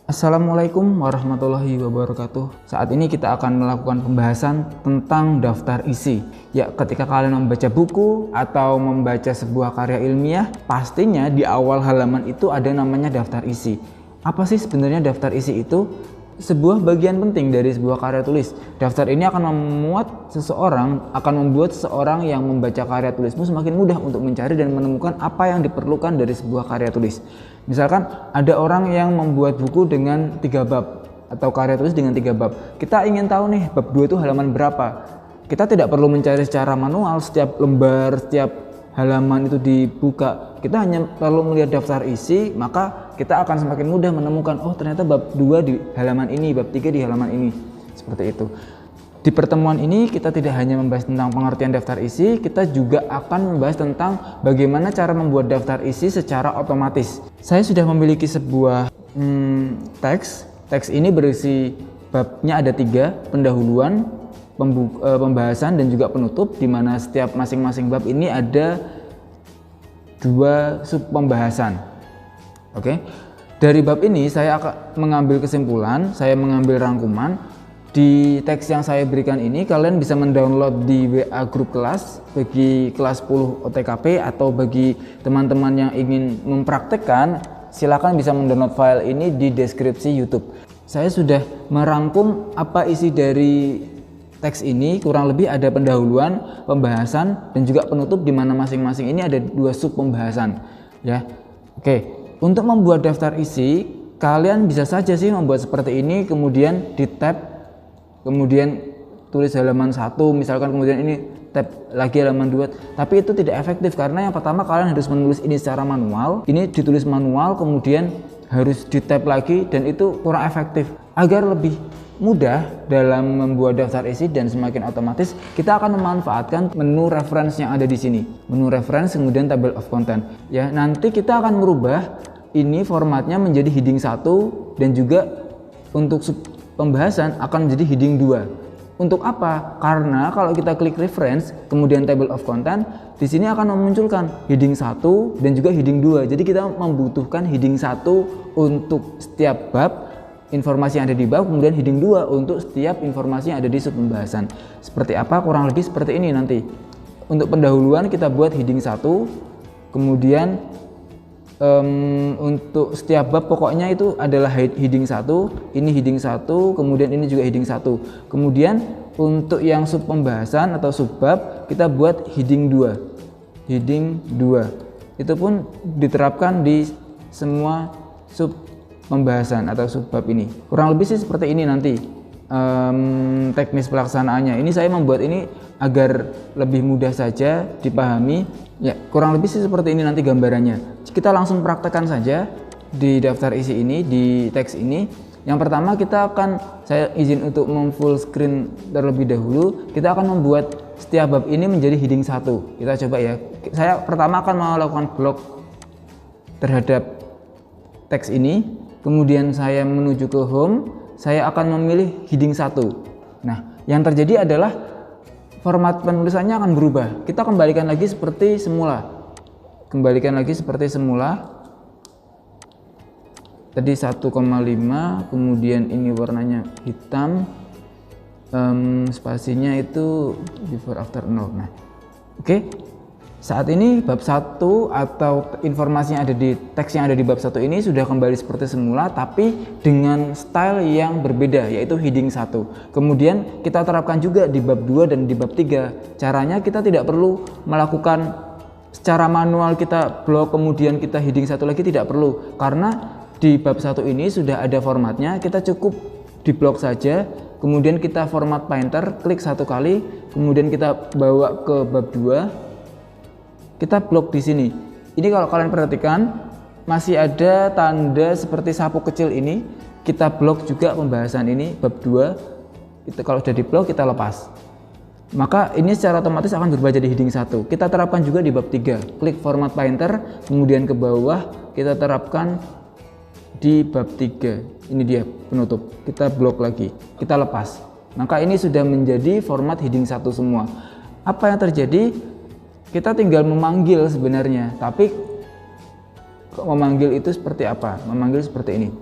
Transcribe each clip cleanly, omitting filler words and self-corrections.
Assalamualaikum warahmatullahi wabarakatuh. Saat ini kita akan melakukan pembahasan tentang daftar isi. Ya, ketika kalian membaca buku atau membaca sebuah karya ilmiah, pastinya di awal halaman itu ada namanya daftar isi. Apa sih sebenarnya daftar isi itu? Sebuah bagian penting dari sebuah karya tulis. Daftar ini akan membuat seseorang yang membaca karya tulismu semakin mudah untuk mencari dan menemukan apa yang diperlukan dari sebuah karya tulis. Misalkan ada orang yang membuat buku dengan 3 bab atau karya tulis dengan 3 bab. Kita ingin tahu nih bab 2 itu halaman berapa. Kita tidak perlu mencari secara manual setiap lembar, setiap halaman itu dibuka. Kita hanya perlu melihat daftar isi, maka kita akan semakin mudah menemukan, oh ternyata bab 2 di halaman ini, bab 3 di halaman ini. Seperti itu. Di pertemuan ini kita tidak hanya membahas tentang pengertian daftar isi, kita juga akan membahas tentang bagaimana cara membuat daftar isi secara otomatis. Saya sudah memiliki sebuah teks. Teks ini berisi babnya ada 3, pendahuluan, pembahasan dan juga penutup, di mana setiap masing-masing bab ini ada 2 sub pembahasan. Oke. Dari bab ini saya akan mengambil kesimpulan, saya mengambil rangkuman. Di teks yang saya berikan ini kalian bisa mendownload di WA grup kelas bagi kelas 10 OTKP, atau bagi teman-teman yang ingin mempraktekkan silakan bisa mendownload file ini di deskripsi YouTube. Saya sudah merangkum apa isi dari teks ini, kurang lebih ada pendahuluan, pembahasan dan juga penutup, di mana masing-masing ini ada 2 sub pembahasan ya. Oke, untuk membuat daftar isi kalian bisa saja sih membuat seperti ini, kemudian di tab, kemudian tulis halaman 1 misalkan, kemudian ini tab lagi halaman 2, tapi itu tidak efektif karena yang pertama kalian harus menulis ini secara manual, ini ditulis manual kemudian harus di tab lagi, dan itu kurang efektif. Agar lebih mudah dalam membuat daftar isi dan semakin otomatis, kita akan memanfaatkan menu reference yang ada di sini, menu reference kemudian table of content ya. Nanti kita akan merubah ini formatnya menjadi heading 1, dan juga untuk pembahasan akan menjadi heading 2. Untuk apa? Karena kalau kita klik reference kemudian table of content, di sini akan memunculkan heading 1 dan juga heading 2. Jadi kita membutuhkan heading 1 untuk setiap bab informasi yang ada di bab, kemudian heading 2 untuk setiap informasi yang ada di sub pembahasan. Seperti apa? Kurang lebih seperti ini nanti. Untuk pendahuluan kita buat heading 1, kemudian untuk setiap bab pokoknya itu adalah heading 1, ini heading 1, kemudian ini juga heading 1. Kemudian untuk yang sub pembahasan atau sub bab kita buat heading 2. Heading 2. Itu pun diterapkan di semua sub pembahasan atau sub bab ini. Kurang lebih sih seperti ini nanti teknis pelaksanaannya. Ini saya membuat ini agar lebih mudah saja dipahami. Ya, kurang lebih sih seperti ini nanti gambarannya. Kita langsung praktekkan saja di daftar isi ini, di teks ini. Yang pertama saya izin untuk full screen terlebih dahulu. Kita akan membuat setiap bab ini menjadi heading 1. Kita coba ya. Saya pertama akan melakukan blok terhadap teks ini. Kemudian saya menuju ke home. Saya akan memilih heading 1. Nah, yang terjadi adalah format penulisannya akan berubah. Kita kembalikan lagi seperti semula. Tadi 1,5, kemudian ini warnanya hitam, spasinya itu before after 0. Nah, oke. Saat ini bab 1 atau informasi yang ada di teks yang ada di bab 1 ini sudah kembali seperti semula, tapi dengan style yang berbeda, yaitu heading 1. Kemudian kita terapkan juga di bab 2 dan di bab 3. Caranya kita tidak perlu melakukan secara manual, kita blok kemudian kita heading 1 lagi, tidak perlu. Karena di bab 1 ini sudah ada formatnya, kita cukup di blok saja. Kemudian kita format painter, klik 1 kali, kemudian kita bawa ke bab 2. Kita blok di sini. Ini kalau kalian perhatikan masih ada tanda seperti sapu kecil ini. Kita blok juga pembahasan ini bab 2. Kalau sudah di blok kita lepas. Maka ini secara otomatis akan berubah jadi heading 1. Kita terapkan juga di bab 3. Klik format painter, kemudian ke bawah kita terapkan di bab 3. Ini dia penutup. Kita blok lagi. Kita lepas. Maka ini sudah menjadi format heading 1 semua. Apa yang terjadi? Kita tinggal memanggil sebenarnya, tapi memanggil itu seperti apa? Memanggil seperti ini.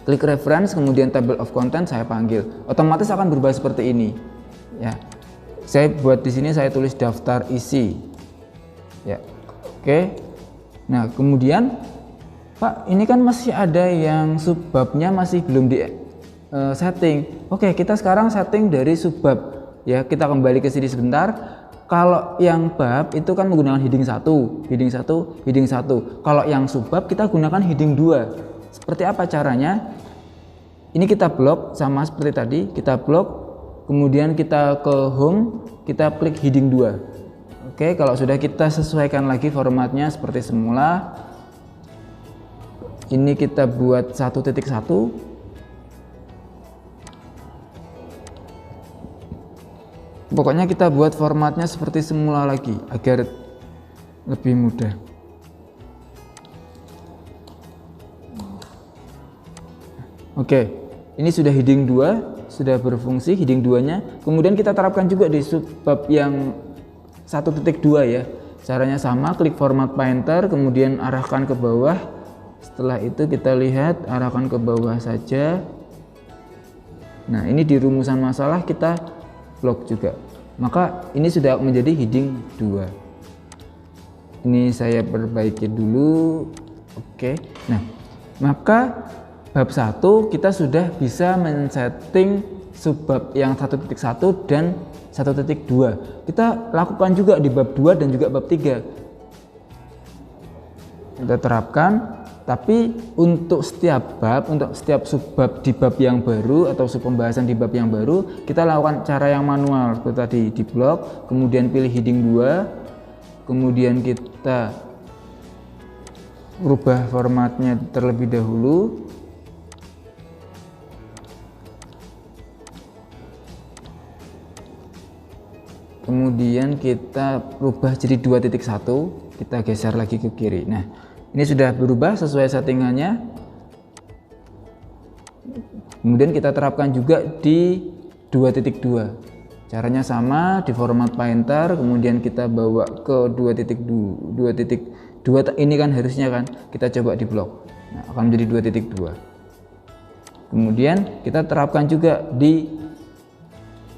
klik reference, kemudian table of content saya panggil, otomatis akan berubah seperti ini ya. Saya buat di sini, saya tulis daftar isi ya. Oke, nah kemudian Pak, ini kan masih ada yang subbabnya masih belum di setting. Oke, kita sekarang setting dari subbab ya. Kita kembali ke sini sebentar. Kalau yang bab itu kan menggunakan heading 1, heading 1, heading 1. Kalau yang subbab kita gunakan heading 2. Seperti apa caranya? Ini kita blok sama seperti tadi, kita blok, kemudian kita ke home, kita klik heading 2. Oke, kalau sudah kita sesuaikan lagi formatnya seperti semula. Ini kita buat 1.1. Pokoknya kita buat formatnya seperti semula lagi agar lebih mudah. Oke, ini sudah heading 2, sudah berfungsi heading 2-nya. Kemudian kita terapkan juga di subbab yang 1.2 ya. Caranya sama, klik format painter, kemudian arahkan ke bawah. Setelah itu kita lihat, arahkan ke bawah saja. Nah, ini di rumusan masalah kita blok juga, maka ini sudah menjadi heading 2. Ini saya perbaiki dulu. Oke, nah maka bab 1 kita sudah bisa men-setting subbab yang 1.1 dan 1.2. Kita lakukan juga di bab 2 dan juga bab 3. Kita terapkan. Tapi untuk setiap bab, untuk setiap subbab di bab yang baru atau pembahasan di bab yang baru, kita lakukan cara yang manual seperti tadi, di blok, kemudian pilih heading 2, kemudian kita rubah formatnya terlebih dahulu. Kemudian kita rubah jadi 2.1, kita geser lagi ke kiri. Nah, ini sudah berubah sesuai settingannya. Kemudian kita terapkan juga di 2.2. Caranya sama, di format painter, kemudian kita bawa ke 2.2. Ini kan harusnya kan, kita coba di blok. Nah, akan menjadi 2.2. Kemudian kita terapkan juga di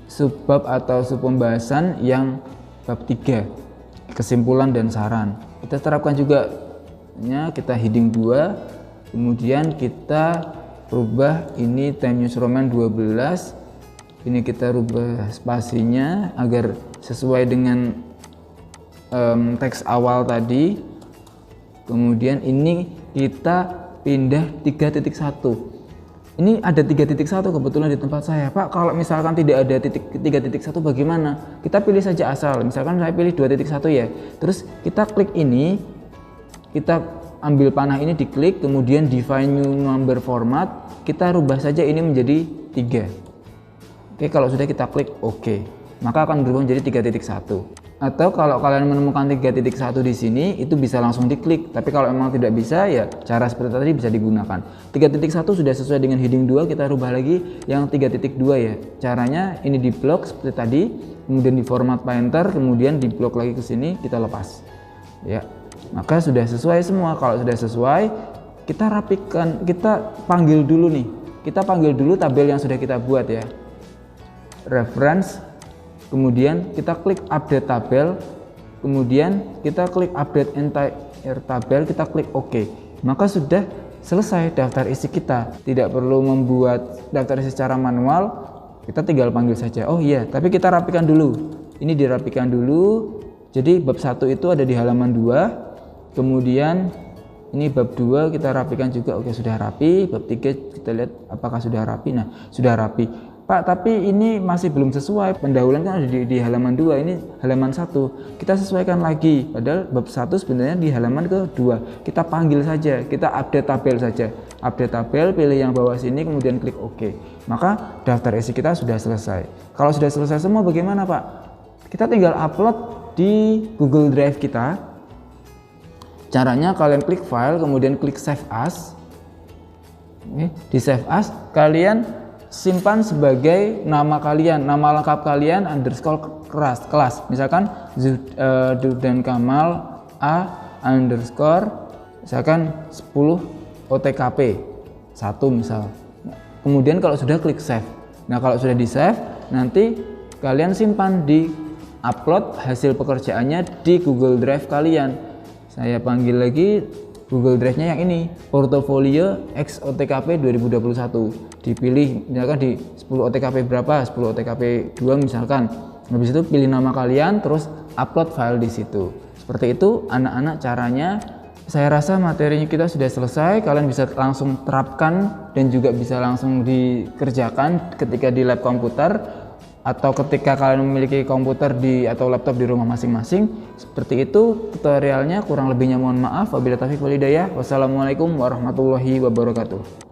subbab atau subpembahasan yang bab 3, kesimpulan dan saran. Kita terapkan juga, kita heading 2, kemudian kita rubah ini Time News Roman 12. Ini kita rubah spasinya agar sesuai dengan teks awal tadi. Kemudian ini kita pindah 3.1. Ini ada 3.1 kebetulan di tempat saya. Pak, kalau misalkan tidak ada 3.1 bagaimana? Kita pilih saja asal. Misalkan saya pilih 2.1 ya. Terus kita klik ini, kita ambil panah ini, diklik, kemudian define new number format, kita rubah saja ini menjadi 3. Oke, kalau sudah kita klik OK, maka akan berubah menjadi 3.1. Atau kalau kalian menemukan 3.1 di sini, itu bisa langsung diklik. Tapi kalau memang tidak bisa, ya cara seperti tadi bisa digunakan. 3.1 sudah sesuai dengan heading 2, kita rubah lagi yang 3.2 ya. Caranya ini di blok seperti tadi, kemudian di format painter, kemudian di blok lagi ke sini, kita lepas. Ya. Maka sudah sesuai semua. Kalau sudah sesuai, kita rapikan, kita panggil dulu nih. Kita panggil dulu tabel yang sudah kita buat ya. Reference, kemudian kita klik update tabel, kemudian kita klik update entire tabel, kita klik OK. Maka sudah selesai daftar isi kita. Tidak perlu membuat daftar isi secara manual, kita tinggal panggil saja. Oh iya, tapi kita rapikan dulu. Ini dirapikan dulu. Jadi bab 1 itu ada di halaman 2. Kemudian ini bab 2 kita rapikan juga. Oke, sudah rapi. Bab 3 kita lihat apakah sudah rapi. Nah, sudah rapi. Pak, tapi ini masih belum sesuai. Pendahuluan kan ada di halaman 2, ini halaman 1. Kita sesuaikan lagi. Padahal bab 1 sebenarnya di halaman ke-2. Kita panggil saja, kita update tabel saja. Update tabel, pilih yang bawah sini, kemudian klik OK. Maka daftar isi kita sudah selesai. Kalau sudah selesai semua bagaimana, Pak? Kita tinggal upload di Google Drive kita. Caranya kalian klik file, kemudian klik save as. Di save as kalian simpan sebagai nama kalian, nama lengkap kalian underscore kelas. Misalkan Zudan Kamal A underscore misalkan 10 OTKP satu misal. Kemudian kalau sudah klik save. Nah kalau sudah di save, nanti kalian simpan di upload hasil pekerjaannya di Google Drive kalian. Saya panggil lagi Google Drive-nya yang ini, Portofolio X OTKP 2021. Dipilih misalkan di 10 OTKP berapa, 10 OTKP 2 misalkan. Habis itu pilih nama kalian, terus upload file di situ. Seperti itu anak-anak caranya. Saya rasa materinya kita sudah selesai, kalian bisa langsung terapkan dan juga bisa langsung dikerjakan ketika di lab komputer atau ketika kalian memiliki komputer atau laptop di rumah masing-masing. Seperti itu tutorialnya, kurang lebihnya mohon maaf. Wabillahi taufiq wal hidayah. Wassalamualaikum warahmatullahi wabarakatuh.